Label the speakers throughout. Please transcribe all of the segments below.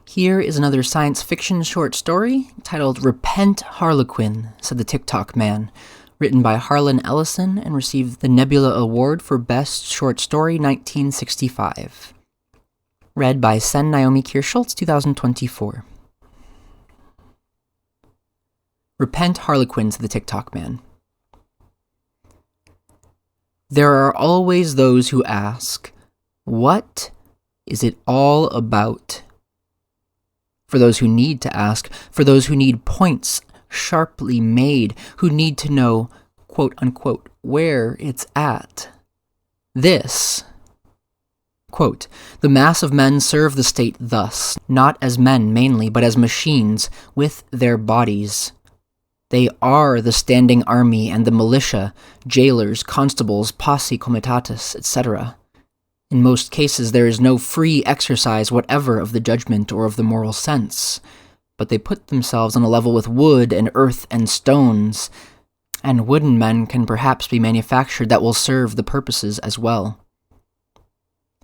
Speaker 1: Here is another science fiction short story titled Repent, Harlequin, said the Ticktockman, written by Harlan Ellison and received the Nebula Award for Best Short Story 1965. Read by Naomi Kirst-Schultz, 2024. Repent, Harlequin, said the Ticktockman. There are always those who ask, what is it all about? For those who need to ask, for those who need points sharply made, who need to know, quote unquote, where it's at. This, quote, the mass of men serve the state thus, not as men mainly, but as machines with their bodies. They are the standing army and the militia, jailers, constables, posse comitatus, etc. In most cases, there is no free exercise whatever of the judgment or of the moral sense, but they put themselves on a level with wood and earth and stones, and wooden men can perhaps be manufactured that will serve the purposes as well.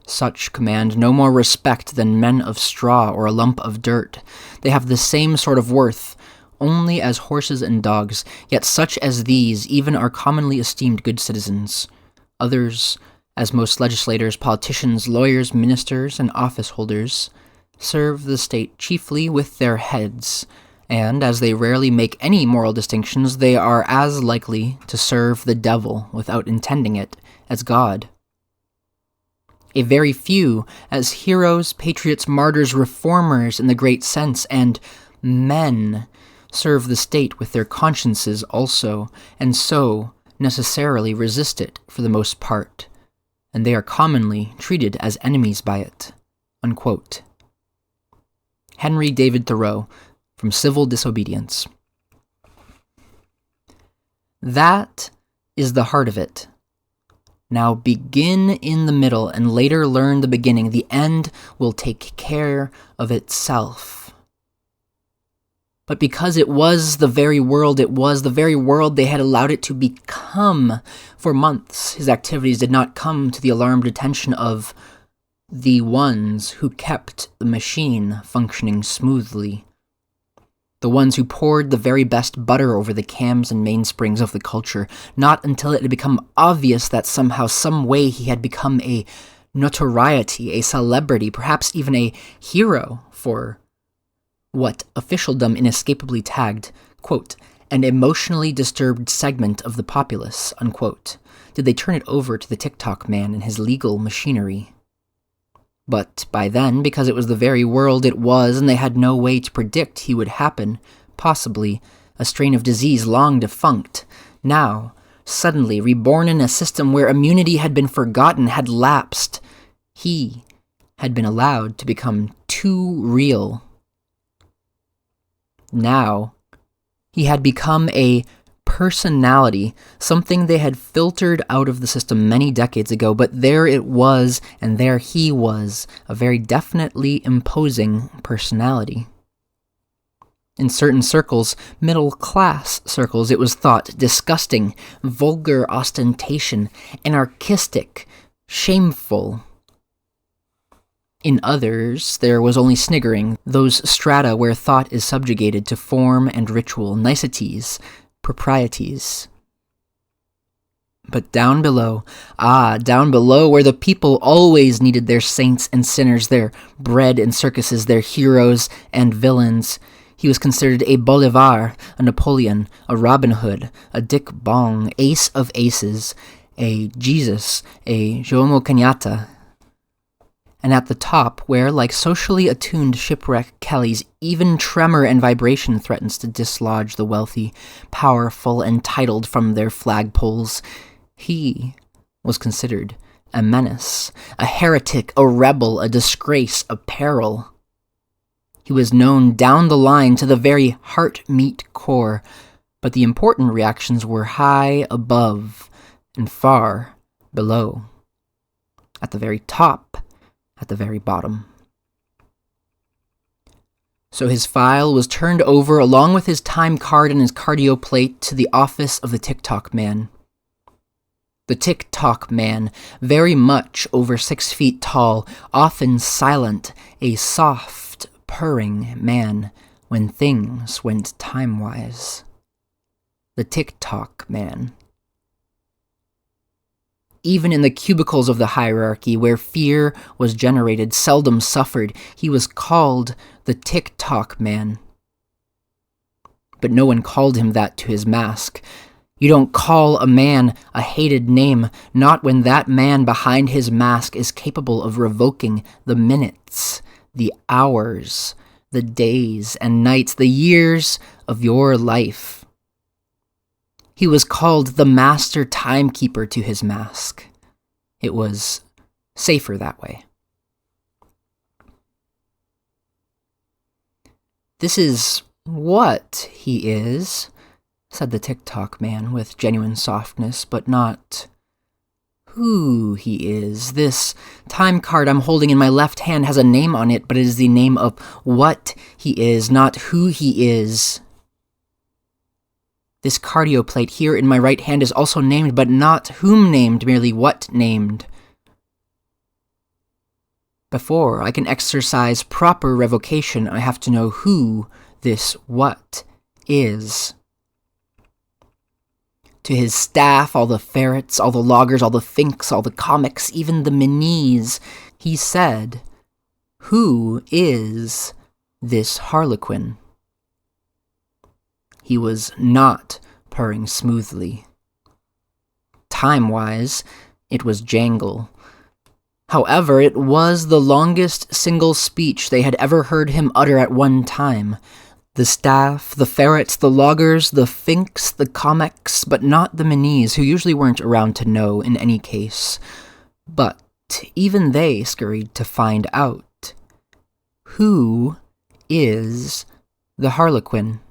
Speaker 1: Such command no more respect than men of straw or a lump of dirt. They have the same sort of worth, only as horses and dogs, yet such as these even are commonly esteemed good citizens. Others, as most legislators, politicians, lawyers, ministers, and office holders, serve the state chiefly with their heads, and as they rarely make any moral distinctions, they are as likely to serve the devil without intending it as God. A very few as heroes, patriots, martyrs, reformers in the great sense, and men serve the state with their consciences also, and so necessarily resist it for the most part, and they are commonly treated as enemies by it. Unquote. Henry David Thoreau, from Civil Disobedience. That is the heart of it. Now begin in the middle and later learn the beginning. The end will take care of itself. But because it was the very world it was, the very world they had allowed it to become for months, his activities did not come to the alarmed attention of the ones who kept the machine functioning smoothly. The ones who poured the very best butter over the cams and mainsprings of the culture, not until it had become obvious that somehow, some way he had become a notoriety, a celebrity, perhaps even a hero for what officialdom inescapably tagged, quote, an emotionally disturbed segment of the populace, unquote, did they turn it over to the Ticktockman and his legal machinery. But by then, because it was the very world it was and they had no way to predict he would happen, possibly a strain of disease long defunct, now, suddenly reborn in a system where immunity had been forgotten, had lapsed, he had been allowed to become too real. Now, he had become a personality, something they had filtered out of the system many decades ago, but there it was, and there he was, a very definitely imposing personality. In certain circles, middle-class circles, it was thought disgusting, vulgar ostentation, anarchistic, shameful. In others, there was only sniggering, those strata where thought is subjugated to form and ritual, niceties, proprieties. But down below, down below, where the people always needed their saints and sinners, their bread and circuses, their heroes and villains, he was considered a Bolivar, a Napoleon, a Robin Hood, a Dick Bong, ace of aces, a Jesus, a Jomo Kenyatta. And at the top, where, like socially attuned shipwreck Kellys, even tremor and vibration threatens to dislodge the wealthy, powerful, and titled from their flagpoles, he was considered a menace, a heretic, a rebel, a disgrace, a peril. He was known down the line to the very heart-meat core, but the important reactions were high above and far below. At the very top, at the very bottom. So his file was turned over along with his time card and his cardio plate to the office of the Ticktockman. The Ticktockman, very much over 6 feet tall, often silent, a soft, purring man when things went time-wise. The Ticktockman. Even in the cubicles of the hierarchy, where fear was generated, seldom suffered, he was called the Ticktockman. But no one called him that to his mask. You don't call a man a hated name, not when that man behind his mask is capable of revoking the minutes, the hours, the days and nights, the years of your life. He was called the master timekeeper to his mask. It was safer that way. "This is what he is," said the Ticktockman with genuine softness, "but not who he is. This time card I'm holding in my left hand has a name on it, but it is the name of what he is, not who he is. This cardio plate here in my right hand is also named, but not whom named, merely what named. Before I can exercise proper revocation, I have to know who this what is." To his staff, all the ferrets, all the loggers, all the finks, all the comics, even the minis, he said, "Who is this Harlequin?" He was not purring smoothly. Time-wise, it was jangle. However, it was the longest single speech they had ever heard him utter at one time. The staff, the ferrets, the loggers, the finks, the comics, but not the minis, who usually weren't around to know in any case. But even they scurried to find out. Who is the Harlequin?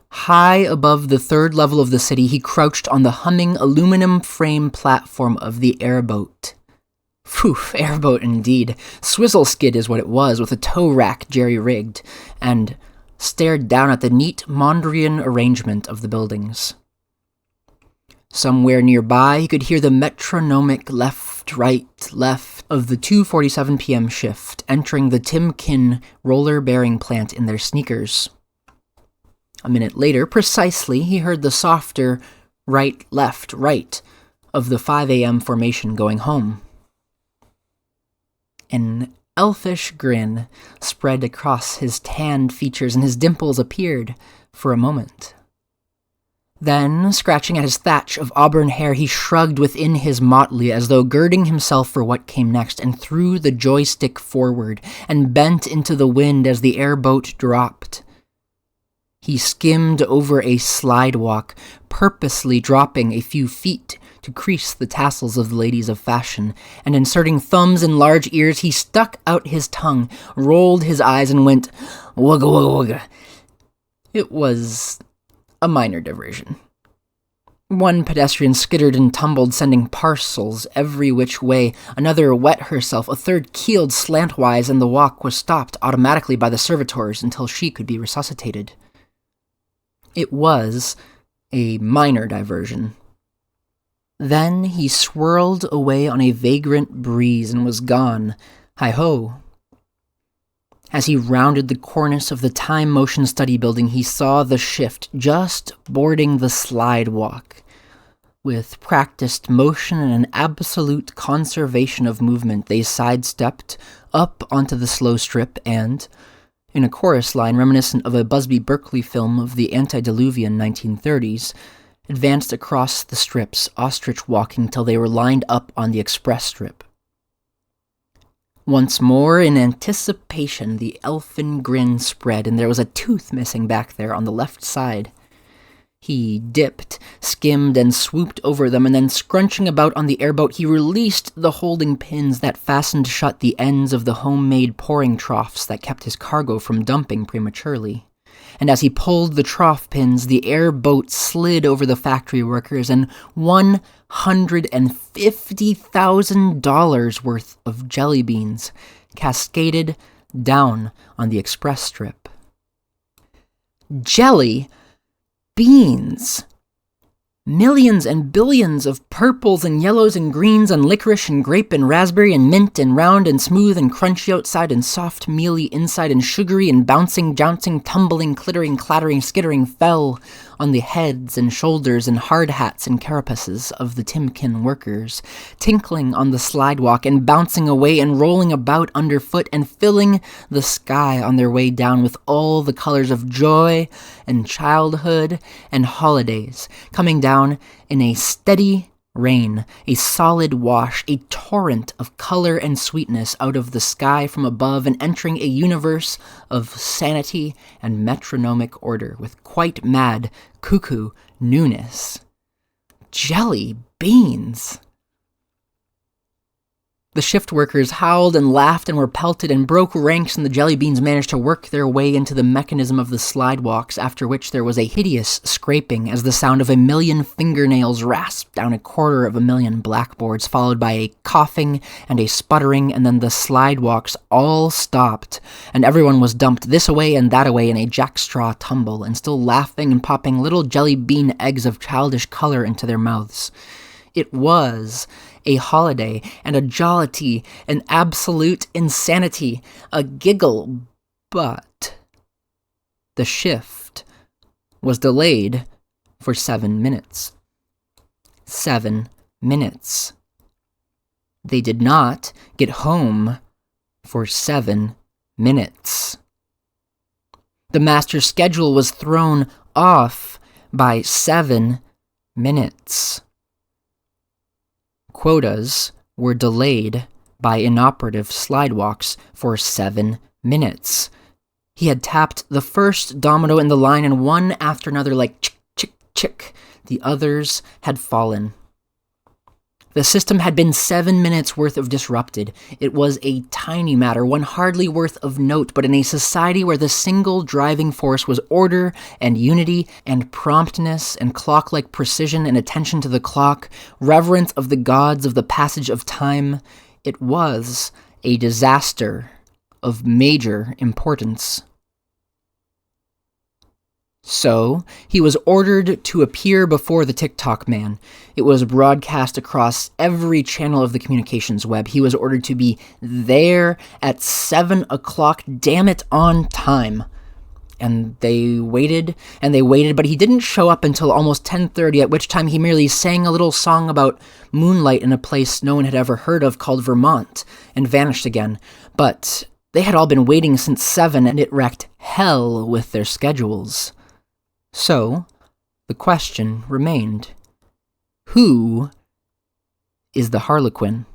Speaker 1: High above the third level of the city, he crouched on the humming aluminum frame platform of the airboat. Phew, airboat indeed. Swizzle skid is what it was, with a tow rack jerry-rigged, and stared down at the neat Mondrian arrangement of the buildings. Somewhere nearby, he could hear the metronomic left, right, left of the 2:47 p.m. shift, entering the Timken roller-bearing plant in their sneakers. A minute later, precisely, he heard the softer right, left, right of the 5 a.m. formation going home. An elfish grin spread across his tanned features, and his dimples appeared for a moment. Then, scratching at his thatch of auburn hair, he shrugged within his motley as though girding himself for what came next, and threw the joystick forward and bent into the wind as the airboat dropped. He skimmed over a slidewalk, purposely dropping a few feet to crease the tassels of the ladies of fashion, and inserting thumbs in large ears, he stuck out his tongue, rolled his eyes, and went, "Wugga wugga wugga." It was a minor diversion. One pedestrian skittered and tumbled, sending parcels every which way. Another wet herself, a third keeled slantwise, and the walk was stopped automatically by the servitors until she could be resuscitated. It was a minor diversion. Then he swirled away on a vagrant breeze and was gone. Hi-ho. As he rounded the cornice of the time motion study building, he saw the shift just boarding the slidewalk. With practiced motion and an absolute conservation of movement, they sidestepped up onto the slow strip and, in a chorus line reminiscent of a Busby Berkeley film of the antediluvian 1930s, advanced across the strips, ostrich walking till they were lined up on the express strip. Once more, in anticipation, the elfin grin spread, and there was a tooth missing back there on the left side. He dipped, skimmed, and swooped over them, and then scrunching about on the airboat, he released the holding pins that fastened shut the ends of the homemade pouring troughs that kept his cargo from dumping prematurely. And as he pulled the trough pins, the airboat slid over the factory workers, and $150,000 worth of jelly beans cascaded down on the express strip. Jelly beans! Millions and billions of purples and yellows and greens and licorice and grape and raspberry and mint and round and smooth and crunchy outside and soft mealy inside and sugary and bouncing, jouncing, tumbling, clittering, clattering, skittering fell on the heads and shoulders and hard hats and carapaces of the Timken workers, tinkling on the slidewalk and bouncing away and rolling about underfoot and filling the sky on their way down with all the colors of joy and childhood and holidays, coming down in a steady rain, a solid wash, a torrent of color and sweetness out of the sky from above and entering a universe of sanity and metronomic order with quite mad, cuckoo newness. Jelly beans! The shift workers howled and laughed and were pelted and broke ranks, and the jelly beans managed to work their way into the mechanism of the slidewalks, after which there was a hideous scraping as the sound of 1,000,000 fingernails rasped down 250,000 blackboards, followed by a coughing and a sputtering, and then the slidewalks all stopped, and everyone was dumped this away and that away in a jackstraw tumble, and still laughing and popping little jelly bean eggs of childish color into their mouths. It was a holiday and a jollity, an absolute insanity, a giggle, but the shift was delayed for 7 minutes. 7 minutes. They did not get home for 7 minutes. The master's schedule was thrown off by 7 minutes. Quotas were delayed by inoperative slidewalks for 7 minutes. He had tapped the first domino in the line, and one after another, like chick, chick, chick, the others had fallen. The system had been 7 minutes worth of disrupted. It was a tiny matter, one hardly worth of note, but in a society where the single driving force was order and unity and promptness and clock-like precision and attention to the clock, reverence of the gods of the passage of time, it was a disaster of major importance. So, he was ordered to appear before the Ticktockman. It was broadcast across every channel of the communications web. He was ordered to be there at 7 o'clock, damn it, on time. And they waited, but he didn't show up until almost 10:30, at which time he merely sang a little song about moonlight in a place no one had ever heard of called Vermont, and vanished again. But they had all been waiting since 7, and it wrecked hell with their schedules. So, the question remained, who is the Harlequin?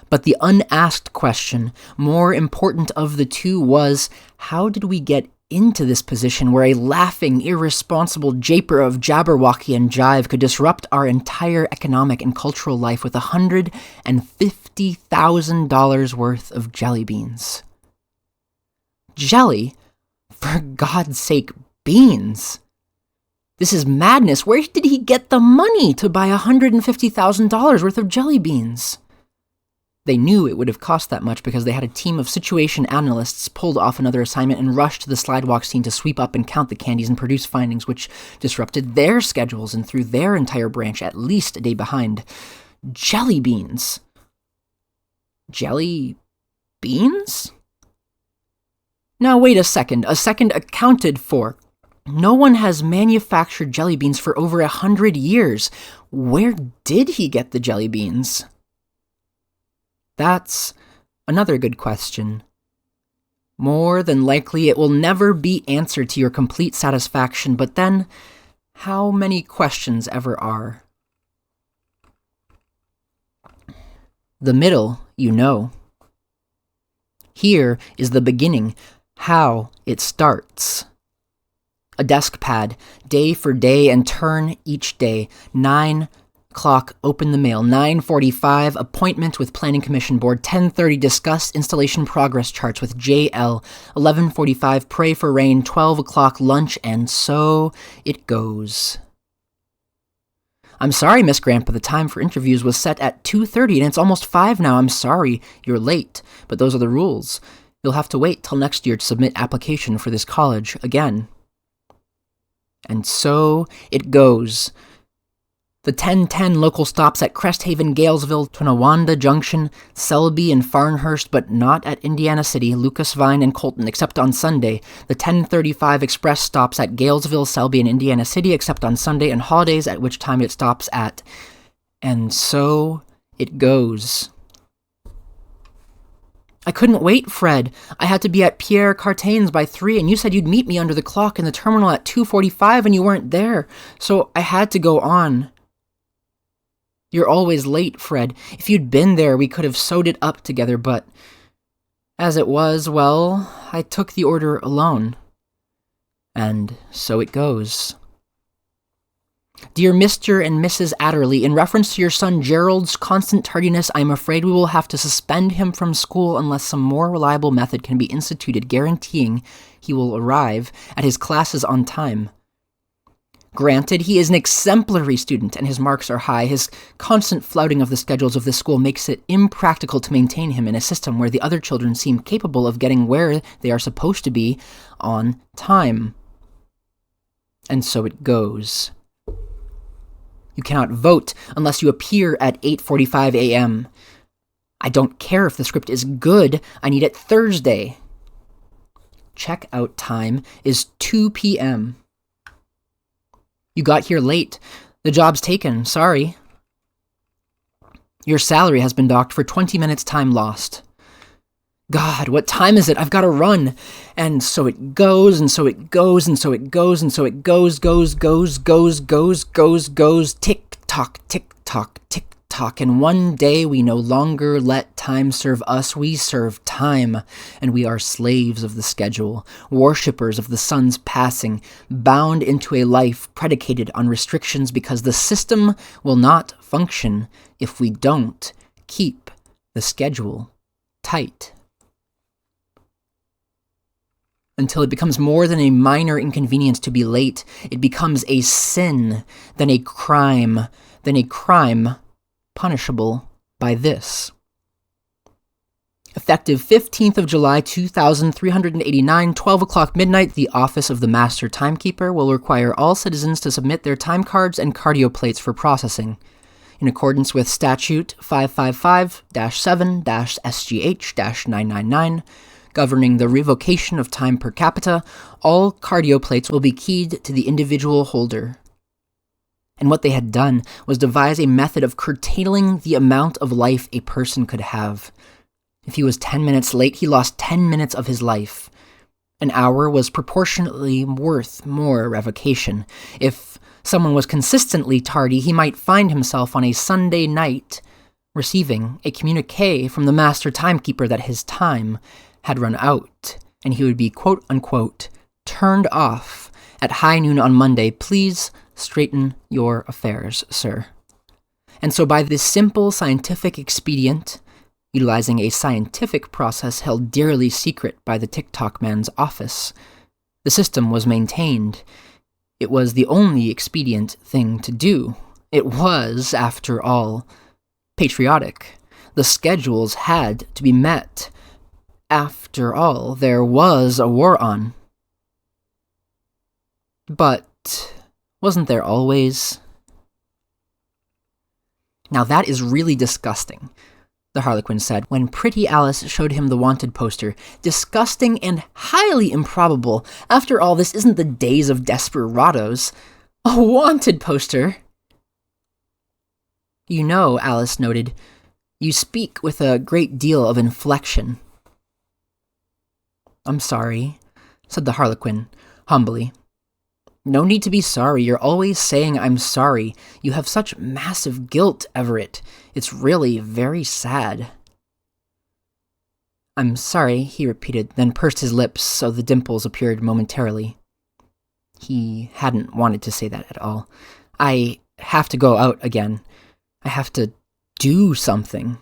Speaker 1: But the unasked question, more important of the two, was, how did we get into this position where a laughing, irresponsible japer of Jabberwocky and jive could disrupt our entire economic and cultural life with $150,000 worth of jelly beans? Jelly? For God's sake, beans! This is madness. Where did he get the money to buy $150,000 worth of jelly beans? They knew it would have cost that much because they had a team of situation analysts pulled off another assignment and rushed to the slidewalk scene to sweep up and count the candies and produce findings which disrupted their schedules and threw their entire branch at least a day behind. Jelly beans. Jelly beans? Now wait a second accounted for. No one has manufactured jelly beans for over 100 years. Where did he get the jelly beans? That's another good question. More than likely it will never be answered to your complete satisfaction, but then, how many questions ever are? The middle, you know. Here is the beginning. How it starts. A desk pad, day for day, and turn each day. 9 o'clock, open the mail. 9:45, appointment with Planning Commission Board. 10:30, discuss installation progress charts with JL. 11:45, pray for rain. 12 o'clock, lunch, and so it goes. I'm sorry, Miss Grandpa, the time for interviews was set at 2:30, and it's almost 5 now. I'm sorry, you're late, but those are the rules. You'll have to wait till next year to submit application for this college again. And so it goes. The 10:10 local stops at Cresthaven, Galesville, Tonawanda Junction, Selby, and Farnhurst, but not at Indiana City, Lucas, Vine, and Colton, except on Sunday. The 10:35 express stops at Galesville, Selby, and Indiana City, except on Sunday and holidays, at which time it stops at. And so it goes. I couldn't wait, Fred. I had to be at Pierre Cartain's by 3, and you said you'd meet me under the clock in the terminal at 2:45, and you weren't there, so I had to go on. You're always late, Fred. If you'd been there, we could have sewed it up together, but as it was, well, I took the order alone. And so it goes. Dear Mr. and Mrs. Adderley, in reference to your son Gerald's constant tardiness, I am afraid we will have to suspend him from school unless some more reliable method can be instituted guaranteeing he will arrive at his classes on time. Granted, he is an exemplary student and his marks are high. His constant flouting of the schedules of this school makes it impractical to maintain him in a system where the other children seem capable of getting where they are supposed to be on time. And so it goes. You cannot vote unless you appear at 8:45 a.m. I don't care if the script is good, I need it Thursday. Checkout time is 2 p.m. You got here late. The job's taken, sorry. Your salary has been docked for 20 minutes time lost. God, what time is it? I've got to run. And so it goes, and so it goes, and so it goes, and so it goes, tick-tock, tick-tock, tick-tock. And one day we no longer let time serve us, we serve time. And we are slaves of the schedule, worshippers of the sun's passing, bound into a life predicated on restrictions because the system will not function if we don't keep the schedule tight. Until it becomes more than a minor inconvenience to be late, it becomes a sin, then a crime punishable by this. Effective 15th of July 2389, 12 o'clock midnight, the Office of the Master Timekeeper will require all citizens to submit their time cards and cardio plates for processing. In accordance with Statute 555-7-SGH-999, governing the revocation of time per capita, all cardio plates will be keyed to the individual holder. And what they had done was devise a method of curtailing the amount of life a person could have. If he was 10 minutes late, he lost 10 minutes of his life. An hour was proportionately worth more revocation. If someone was consistently tardy, he might find himself on a Sunday night receiving a communique from the master timekeeper that his time had run out, and he would be quote-unquote turned off at high noon on Monday. Please straighten your affairs, sir. And so by this simple scientific expedient, utilizing a scientific process held dearly secret by the Ticktockman's office, the system was maintained. It was the only expedient thing to do. It was, after all, patriotic. The schedules had to be met. After all, there was a war on. But wasn't there always? Now that is really disgusting, the Harlequin said when Pretty Alice showed him the wanted poster. Disgusting and highly improbable. After all, this isn't the days of desperados. A wanted poster? You know, Alice noted, you speak with a great deal of inflection. I'm sorry, said the Harlequin, humbly. No need to be sorry. You're always saying I'm sorry. You have such massive guilt, Everett. It's really very sad. I'm sorry, he repeated, then pursed his lips so the dimples appeared momentarily. He hadn't wanted to say that at all. I have to go out again. I have to do something.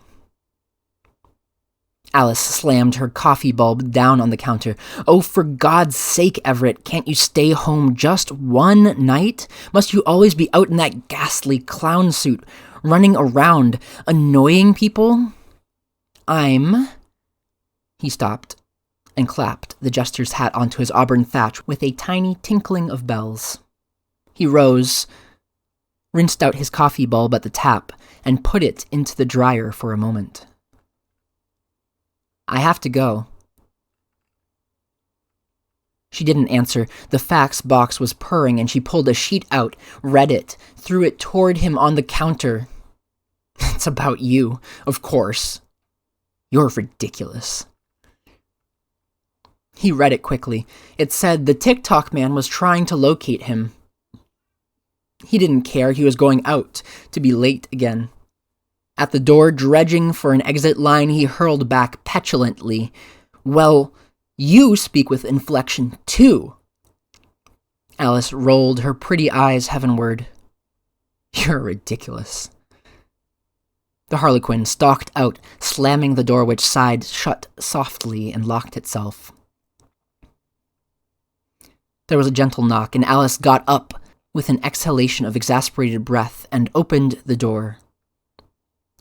Speaker 1: Alice slammed her coffee bulb down on the counter. Oh, for God's sake, Everett, can't you stay home just one night? Must you always be out in that ghastly clown suit, running around, annoying people? He stopped and clapped the jester's hat onto his auburn thatch with a tiny tinkling of bells. He rose, rinsed out his coffee bulb at the tap, and put it into the dryer for a moment. "I have to go." She didn't answer. The fax box was purring, and she pulled a sheet out, read it, threw it toward him on the counter. "It's about you, of course. You're ridiculous." He read it quickly. It said the Ticktockman was trying to locate him. He didn't care. He was going out, to be late again. At the door, dredging for an exit line, he hurled back petulantly, "Well, you speak with inflection, too." Alice rolled her pretty eyes heavenward. "You're ridiculous." The Harlequin stalked out, slamming the door which sighed shut softly and locked itself. There was a gentle knock, and Alice got up with an exhalation of exasperated breath and opened the door.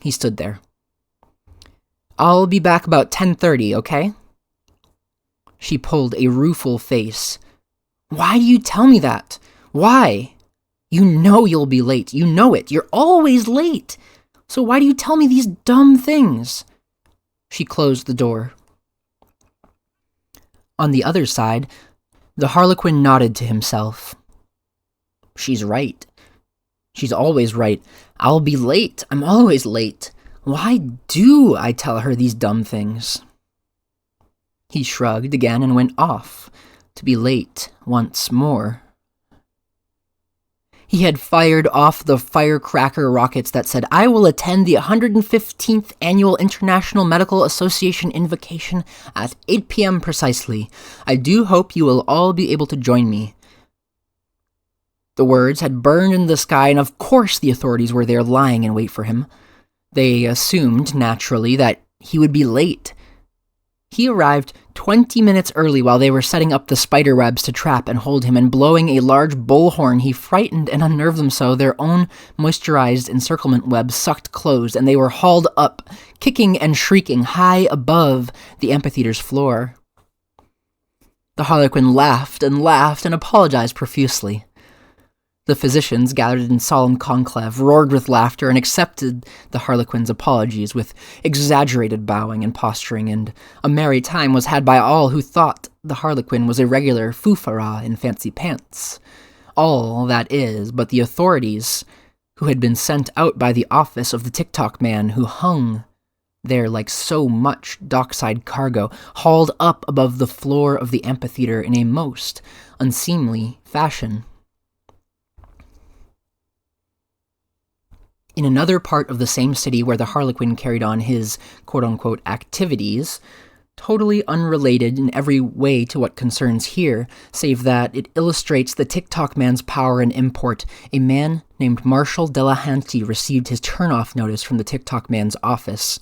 Speaker 1: He stood there. "I'll be back about 10:30, okay?" She pulled a rueful face. "Why do you tell me that? Why? You know you'll be late. You know it. You're always late. So why do you tell me these dumb things?" She closed the door. On the other side, the Harlequin nodded to himself. "She's right. She's always right. I'll be late. I'm always late. Why do I tell her these dumb things?" He shrugged again and went off, to be late once more. He had fired off the firecracker rockets that said, "I will attend the 115th Annual International Medical Association invocation at 8 p.m. precisely. I do hope you will all be able to join me." The words had burned in the sky, and of course the authorities were there lying in wait for him. They assumed, naturally, that he would be late. He arrived 20 minutes early while they were setting up the spider webs to trap and hold him, and blowing a large bullhorn he frightened and unnerved them so their own moisturized encirclement webs sucked closed, and they were hauled up, kicking and shrieking high above the amphitheater's floor. The Harlequin laughed and apologized profusely. The physicians, gathered in solemn conclave, roared with laughter and accepted the Harlequin's apologies with exaggerated bowing and posturing, and a merry time was had by all who thought the Harlequin was a regular foo-fa-ra in fancy pants. All, that is, but the authorities, who had been sent out by the office of the Ticktockman, who hung there like so much dockside cargo, hauled up above the floor of the amphitheater in a most unseemly fashion. In another part of the same city where the Harlequin carried on his quote-unquote activities, totally unrelated in every way to what concerns here, save that it illustrates the Ticktockman's power and import, a man named Marshall Delahanty received his turn-off notice from the Ticktockman's office.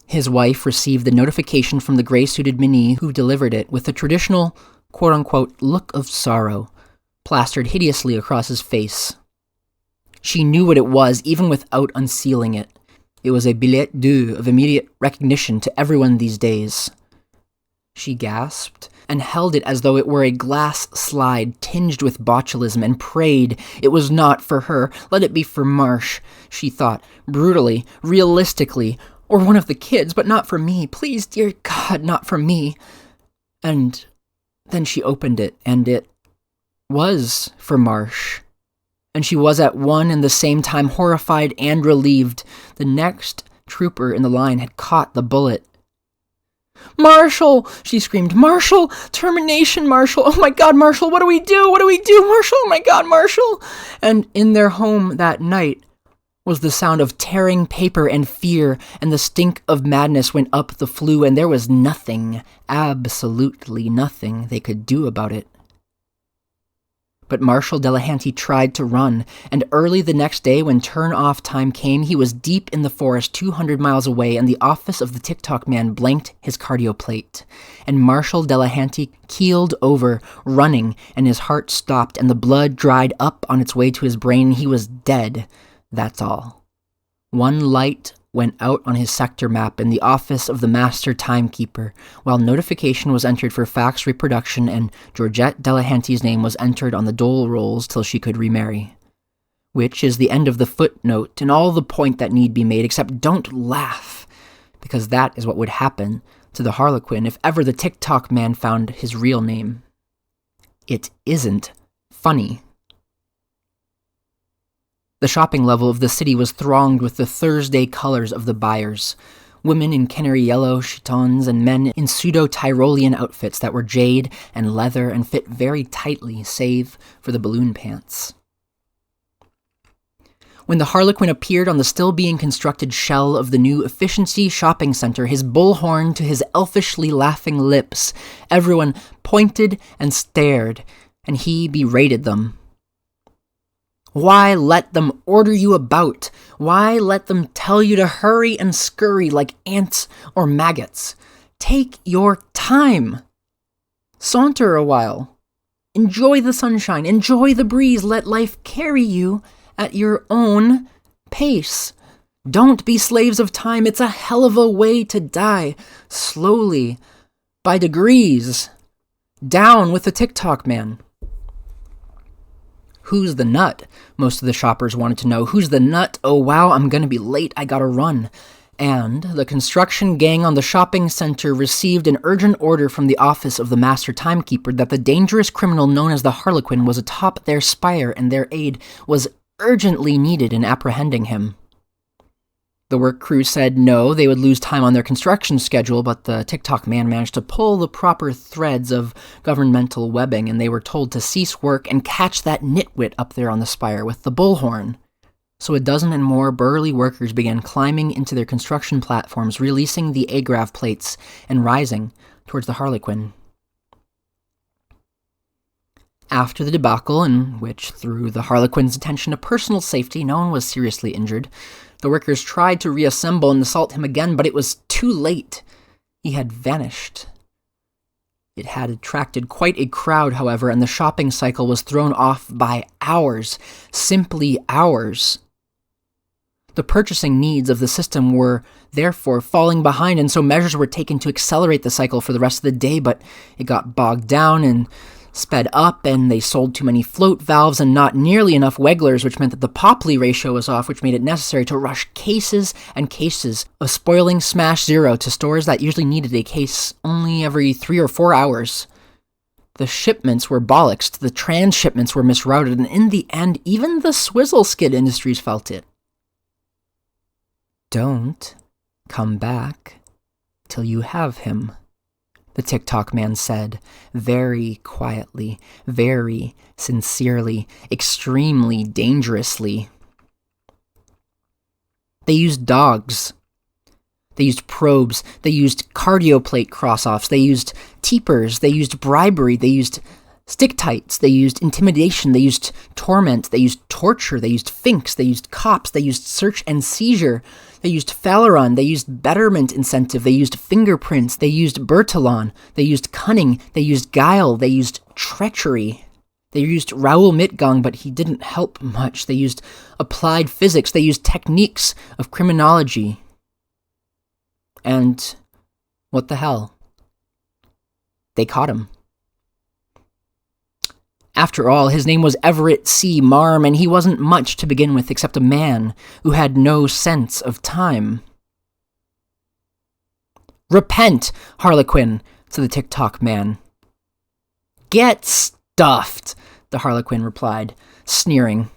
Speaker 1: His wife received the notification from the gray-suited Minnie who delivered it with the traditional quote-unquote look of sorrow, plastered hideously across his face. She knew what it was, even without unsealing it. It was a billet doux of immediate recognition to everyone these days. She gasped and held it as though it were a glass slide tinged with botulism and prayed it was not for her. Let it be for Marsh, she thought, brutally, realistically, or one of the kids, but not for me. Please, dear God, not for me. And then she opened it, and it was for Marsh. And she was at one and the same time horrified and relieved. The next trooper in the line had caught the bullet. "Marshall!" she screamed. "Marshall! Termination, Marshall! Oh my God, Marshall, what do we do? What do we do, Marshall? Oh my God, Marshall!" And in their home that night was the sound of tearing paper and fear, and the stink of madness went up the flue, and there was nothing, absolutely nothing they could do about it. But Marshall Delahanty tried to run, and early the next day when turn-off time came, he was deep in the forest 200 miles away, and the office of the Ticktockman blanked his cardio plate. And Marshall Delahanty keeled over, running, and his heart stopped, and the blood dried up on its way to his brain. He was dead, that's all. One light, went out on his sector map in the office of the master timekeeper, while notification was entered for fax reproduction and Georgette Delahanty's name was entered on the dole rolls till she could remarry. Which is the end of the footnote and all the point that need be made, except don't laugh, because that is what would happen to the Harlequin if ever the Ticktockman found his real name. It isn't funny. The shopping level of the city was thronged with the Thursday colors of the buyers. Women in canary yellow chitons and men in pseudo-Tyrolean outfits that were jade and leather and fit very tightly, save for the balloon pants. When the Harlequin appeared on the still-being-constructed shell of the new Efficiency Shopping Center, his bullhorn to his elfishly laughing lips, everyone pointed and stared, and he berated them. Why let them order you about? Why let them tell you to hurry and scurry like ants or maggots? Take your time. Saunter a while. Enjoy the sunshine. Enjoy the breeze. Let life carry you at your own pace. Don't be slaves of time. It's a hell of a way to die. Slowly, by degrees. Down with the Ticktockman. Who's the nut? Most of the shoppers wanted to know. Who's the nut? Oh wow, I'm gonna be late. I gotta run. And the construction gang on the shopping center received an urgent order from the office of the master timekeeper that the dangerous criminal known as the Harlequin was atop their spire and their aid was urgently needed in apprehending him. The work crew said no, they would lose time on their construction schedule, but the Ticktockman managed to pull the proper threads of governmental webbing, and they were told to cease work and catch that nitwit up there on the spire with the bullhorn. So a dozen and more burly workers began climbing into their construction platforms, releasing the agrav plates and rising towards the Harlequin. After the debacle, in which, through the Harlequin's attention to personal safety, no one was seriously injured, the workers tried to reassemble and assault him again, but it was too late. He had vanished. It had attracted quite a crowd, however, and the shopping cycle was thrown off by hours, simply hours. The purchasing needs of the system were therefore falling behind, and so measures were taken to accelerate the cycle for the rest of the day, but it got bogged down and sped up, and they sold too many float valves and not nearly enough wegglers, which meant that the Popley ratio was off, which made it necessary to rush cases and cases of spoiling Smash Zero to stores that usually needed a case only every 3 or 4 hours. The shipments were bollocksed, the transshipments were misrouted, and in the end, even the swizzle skid industries felt it. Don't come back till you have him, the Ticktockman said, very quietly, very sincerely, extremely dangerously. They used dogs. They used probes. They used cardioplate cross-offs. They used teepers. They used bribery. They used stick-tights. They used intimidation. They used torment. They used torture. They used finks. They used cops. They used search and seizure. They used Faleron, they used betterment incentive, they used fingerprints, they used Bertillon, they used cunning, they used guile, they used treachery. They used Raoul Mitgang, but he didn't help much. They used applied physics, they used techniques of criminology. And what the hell? They caught him. After all, his name was Everett C. Marm, and he wasn't much to begin with except a man who had no sense of time. Repent, Harlequin, said the Ticktockman. Get stuffed, the Harlequin replied, sneering.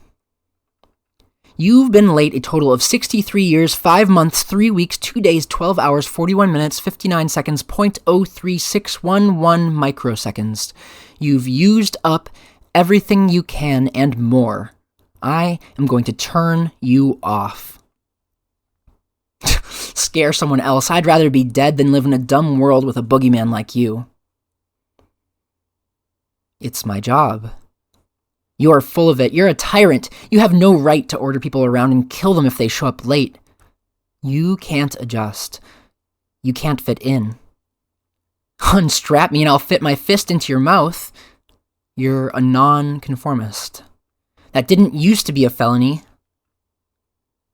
Speaker 1: You've been late a total of 63 years, 5 months, 3 weeks, 2 days, 12 hours, 41 minutes, 59 seconds, 0.03611 microseconds. You've used up everything you can and more. I am going to turn you off. Scare someone else. I'd rather be dead than live in a dumb world with a boogeyman like you. It's my job. You're full of it. You're a tyrant. You have no right to order people around and kill them if they show up late. You can't adjust. You can't fit in. Unstrap me and I'll fit my fist into your mouth. You're a non-conformist. That didn't used to be a felony.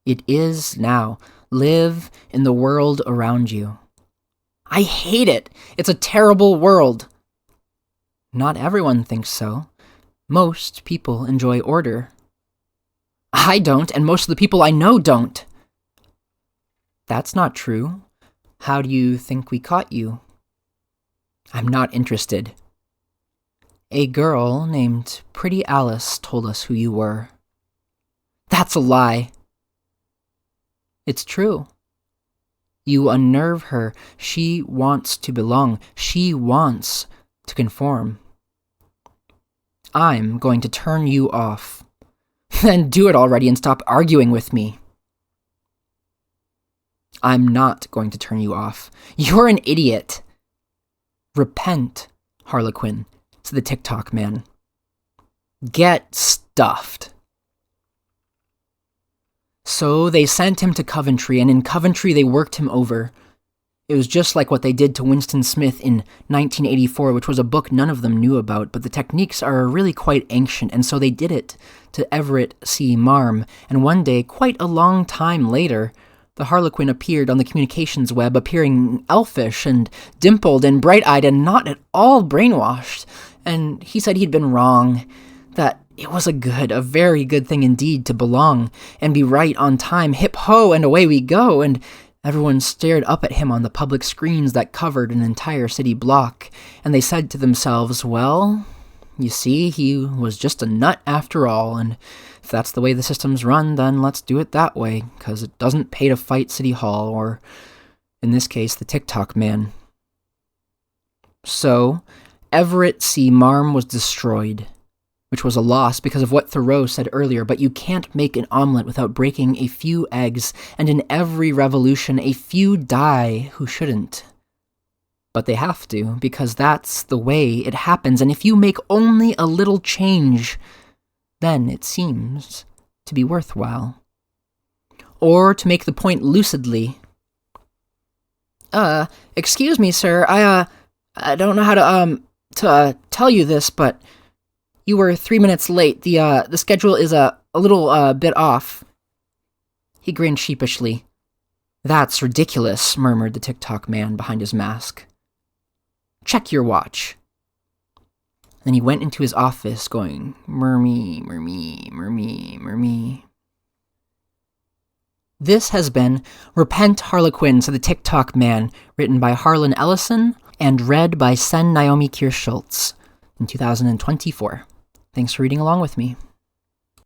Speaker 1: It is now. live in the world around you. I hate it. It's a terrible world. Not everyone thinks so. Most people enjoy order. I don't, and most of the people I know don't. That's not true. How do you think we caught you? I'm not interested. A girl named Pretty Alice told us who you were. That's a lie. It's true. You unnerve her. She wants to belong. She wants to conform. I'm going to turn you off. Then do it already and stop arguing with me. I'm not going to turn you off. You're an idiot. Repent, Harlequin, said the Ticktockman. Get stuffed. So they sent him to Coventry, and in Coventry they worked him over. It was just like what they did to Winston Smith in 1984, which was a book none of them knew about, but the techniques are really quite ancient, and so they did it to Everett C. Marm, and one day, quite a long time later, the Harlequin appeared on the communications web, appearing elfish and dimpled and bright-eyed and not at all brainwashed, and he said he'd been wrong, that it was a very good thing indeed to belong and be right on time, hip-ho, and away we go, and everyone stared up at him on the public screens that covered an entire city block, and they said to themselves, well, you see, he was just a nut after all, and if that's the way the system's run, then let's do it that way, because it doesn't pay to fight City Hall, or, in this case, the Ticktockman. So, Everett C. Marm was destroyed, which was a loss because of what Thoreau said earlier, but you can't make an omelet without breaking a few eggs, and in every revolution, a few die who shouldn't. But they have to, because that's the way it happens, and if you make only a little change, then it seems to be worthwhile. Or, to make the point lucidly, excuse me, sir, I don't know how to tell you this, but you were 3 minutes late. The schedule is a little bit off. He grinned sheepishly. That's ridiculous, murmured the Ticktockman behind his mask. Check your watch. Then he went into his office, going, murmy, murmy, murmy, murmy. This has been Repent, Harlequin, said the Ticktockman, written by Harlan Ellison and read by Naomi Kirst-Schultz in 2024. Thanks for reading along with me.